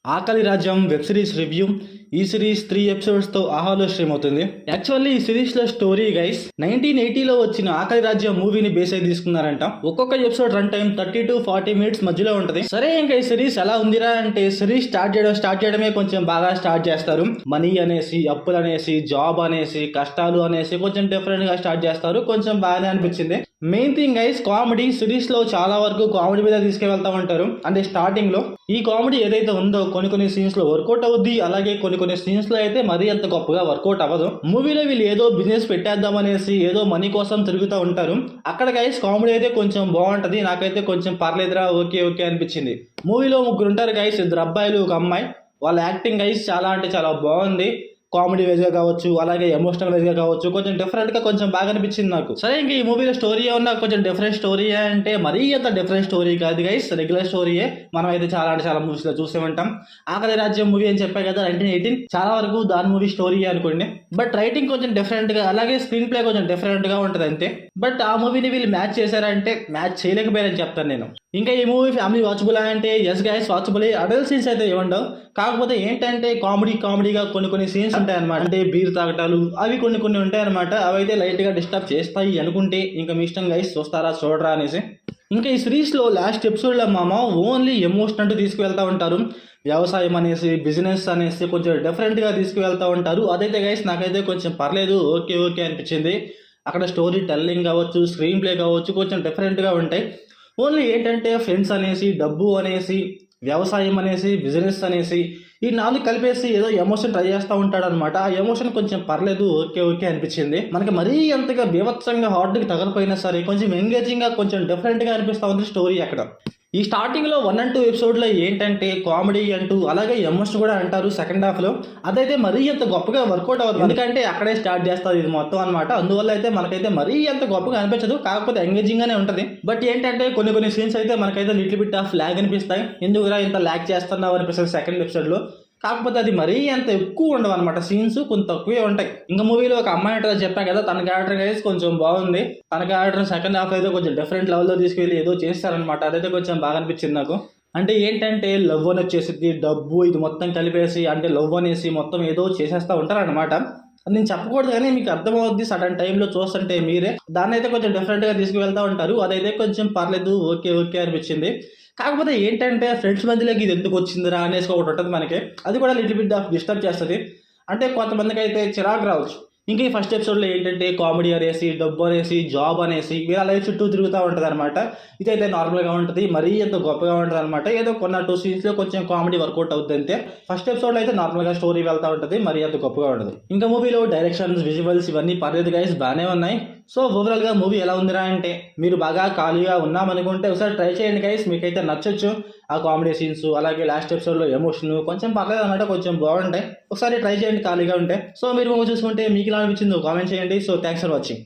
ఆకలి రాజ్యం web series review. ఈ సిరీస్ 3 ఎపిసోడ్స్తో ఆహాలో స్ట్రీమ్ అవుతుంది. యాక్చువల్లీ ఈ సిరీస్లో స్టోరీ గైస్ 1980లో వచ్చిన ఆకలి రాజ్యం మూవీని బేస్ అయి తీసుకున్నారంట. ఒక్కొక్క episode run time 30 to 40 minutes మధ్యలో ఉంటుంది. సరే ఇంకా ఈ సిరీస్ ఎలా ఉందిరా అంటే సిరీస్ స్టార్ట్ చేయడమే కొంచెం బాగా స్టార్ట్ చేస్తారు. మనీ అనేసి, అప్పులు అనేసి, జాబ్ అనేసి, కష్టాలు అనేసి కొంచెం డిఫరెంట్ గా స్టార్ట్ చేస్తారు. కొంచెం బాగానే అనిపించింది. Main thing guys comedy. Series లో చాలా వరకు కామెడీ మీద తీసుకెళ్తా ఉంటారు. అంటే స్టార్టింగ్ లో ఈ కామెడీ ఏదైతే ఉందో కొన్ని సీన్స్ లో వర్కౌట్ అవుద్ది. అలాగే కొన్ని సీన్స్ లో అయితే మరీ అంత గొప్పగా వర్కౌట్ అవ్వదు. మూవీలో వీళ్ళు ఏదో బిజినెస్ పెట్టేద్దాం అనేసి ఏదో మనీ కోసం తిరుగుతూ ఉంటారు. అక్కడ గైస్ కామెడీ అయితే కొంచెం బాగుంటది. నాకైతే కొంచెం పర్లేదురా, ఓకే అనిపించింది. మూవీలో ముగ్గురు ఉంటారు గైస్, 2 అబ్బాయిలు 1 అమ్మాయి. వాళ్ళ యాక్టింగ్ గైస్ చాలా అంటే చాలా బాగుంది. కామెడీ వేజ్ గా కావచ్చు, అలాగే ఎమోషనల్ వేజ్ గా కావచ్చు, కొంచెం డిఫరెంట్ గా కొంచెం బాగా అనిపించింది నాకు. సరే ఇంకా ఈ మూవీలో స్టోరీ ఏమన్నా కొంచెం డిఫరెంట్ స్టోరీ అంటే మరీ అంత డిఫరెంట్ స్టోరీ కాదు గైస్, రెగ్యులర్ స్టోరీయే. మనం అయితే చాలా అంటే చాలా మూవీస్ లో చూసే ఉంటాం. ఆకలి రాజ్యం మూవీ అని చెప్పా కదా 1918, చాలా వరకు దాని మూవీ స్టోరీ అనుకోండి. బట్ రైటింగ్ కొంచెం డిఫరెంట్ గా, అలాగే స్క్రీన్ ప్లే కొంచెం డిఫరెంట్ గా ఉంటది అంతే. బట్ ఆ మూవీని వీళ్ళు మ్యాచ్ చేశారంటే మ్యాచ్ చేయలేకపోయారని చెప్తాను నేను. ఇంకా ఈ మూవీ ఫ్యామిలీ వాచబుల్ అంటే yes guys watchable. Adult scenes అయితే ఏముండవు. కాకపోతే ఏంటంటే కామెడీగా కొన్ని సీన్స్ ఉంటాయి అనమాట. అంటే బీర్ తాగటాలు అవి కొన్ని ఉంటాయి అనమాట. అవి అయితే లైట్ గా డిస్టర్బ్ చేస్తాయి అనుకుంటే ఇంకా మీ ఇష్టం గైస్, చూస్తారా చూడరా అనేసి. ఇంకా ఈ సిరీస్ లో లాస్ట్ ఎపిసోడ్ లో మామ ఓన్లీ ఎమోషన్ అంటూ తీసుకువెళ్తా ఉంటారు. వ్యవసాయం అనేసి, బిజినెస్ అనేసి కొంచెం డిఫరెంట్ గా తీసుకువెళ్తా ఉంటారు. అదైతే గైస్ నాకైతే కొంచెం పర్లేదు, ఓకే అనిపించింది. అక్కడ స్టోరీ టెల్లింగ్ కావచ్చు, స్క్రీన్ ప్లే కావచ్చు, కొంచెం డిఫరెంట్ గా ఉంటాయి. ఓన్లీ ఏంటంటే ఫ్రెండ్స్ అనేసి, డబ్బు అనేసి, వ్యవసాయం అనేసి, బిజినెస్ అనేసి ఈ 4 కలిపేసి ఏదో ఎమోషన్ ట్రై చేస్తూ ఉంటాడు అనమాట. ఆ ఎమోషన్ కొంచెం పర్లేదు, ఓకే అనిపించింది. మనకి మరీ అంతగా బీభత్సంగా హార్ట్కి తగలిపోయినా సరే కొంచెం ఎంగేజింగ్ గా, కొంచెం డిఫరెంట్ గా అనిపిస్తూ ఉంది స్టోరీ అక్కడ. ఈ స్టార్టింగ్ లో 1 and 2 ఎపిసోడ్ లో ఏంటంటే కామెడీ అంటూ అలాగే ఎమోషన్ కూడా అంటారు సెకండ్ హాఫ్ లో. అదైతే మరీ అంత గొప్పగా వర్కౌట్ అవ్వదు, ఎందుకంటే అక్కడే స్టార్ట్ చేస్తారు ఇది మొత్తం అనమాట. అందువల్ల అయితే మనకైతే మరీ అంత గొప్పగా అనిపించదు, కాకపోతే ఎంగేజింగ్ గానే ఉంటది. బట్ ఏంటంటే కొన్ని సీన్స్ అయితే మనకైతే లిటిల్ బిట్ ఆఫ్ లాగ్ అనిపిస్తాయి. ఎందుకురా ఇంత లాగ్ చేస్తున్నావు అనిపిస్తుంది సెకండ్ ఎపిసోడ్ లో. కాకపోతే అది మరీ అంత ఎక్కువ ఉండవు అనమాట, సీన్స్ కొంచెం తక్కువే ఉంటాయి. ఇంకా మూవీలో ఒక అమ్మాయి అంటే చెప్పా కదా, తన క్యారెక్టర్ గైస్ కొంచెం బాగుంది. తన క్యారెక్టర్ సెకండ్ హాఫ్ అయితే కొంచెం డిఫరెంట్ లెవెల్లో తీసుకెళ్ళి ఏదో చేస్తారనమాట. అదైతే కొంచెం బాగా అనిపించింది నాకు. అంటే ఏంటంటే లవ్ అని వచ్చేసి డబ్బు ఇది మొత్తం కలిపేసి, అంటే లవ్ అనేసి మొత్తం ఏదో చేసేస్తూ ఉంటారనమాట. నేను చెప్పకూడదు కానీ మీకు అర్థమవుద్ది సడన్ టైంలో చూస్తుంటే మీరే. దాన్ని అయితే కొంచెం డిఫరెంట్ గా తీసుకువెళ్తా ఉంటారు. అదైతే కొంచెం పర్లేదు, ఓకే అనిపించింది. కాకపోతే ఏంటంటే ఫ్రెండ్స్ మధ్యలోకి ఇది ఎందుకు వచ్చిందిరా అనేసి ఒకటి ఉంటుంది మనకి. అది కూడా లిటిల్ బిట్ ఆఫ్ డిస్టర్బ్ చేస్తుంది. అంటే కొంతమందికి అయితే చిరాకు రావచ్చు. ఇంకా ఈ ఫస్ట్ ఎపిసోడ్లో ఏంటంటే కామెడీ అనేసి, డబ్బు అనేసి, జాబ్ అనేసి వీళ్ళ లైఫ్ చుట్టూ తిరుగుతూ ఉంటుంది అనమాట. ఇదైతే నార్మల్గా ఉంటుంది, మరీ ఎంత గొప్పగా ఉంటుంది అనమాట. ఏదో 2 సీన్స్లో కొంచెం కామెడీ వర్కౌట్ అవుతుంది అంతే. ఫస్ట్ ఎపిసోడ్లో అయితే నార్మల్గా స్టోరీ వెళ్తూ ఉంటుంది, మరీ అంత గొప్పగా ఉంటుంది. ఇంకా మూవీలో డైరెక్షన్స్, విజువల్స్ ఇవన్నీ పర్లేదు గైస్, బాగానే ఉన్నాయి. సో ఓవరాల్గా మూవీ ఎలా ఉందిరా అంటే మీరు బాగా ఖాళీగా ఉన్నామనుకుంటే ఒకసారి ట్రై చేయండి గైస్, మీకైతే నచ్చొచ్చు. ఆ కామెడీ సీన్స్ అలాగే లాస్ట్ ఎపిసోడ్లో ఎమోషన్ కొంచెం పర్లేదు అనమాట, కొంచెం బాగుంటాయి. ఒకసారి ట్రై చేయండి ఖాళీగా ఉంటే. సో మీరు మూవీ చూసుకుంటే మీకు ఇలా అనిపించిందో కామెంట్ చేయండి. So thanks for watching.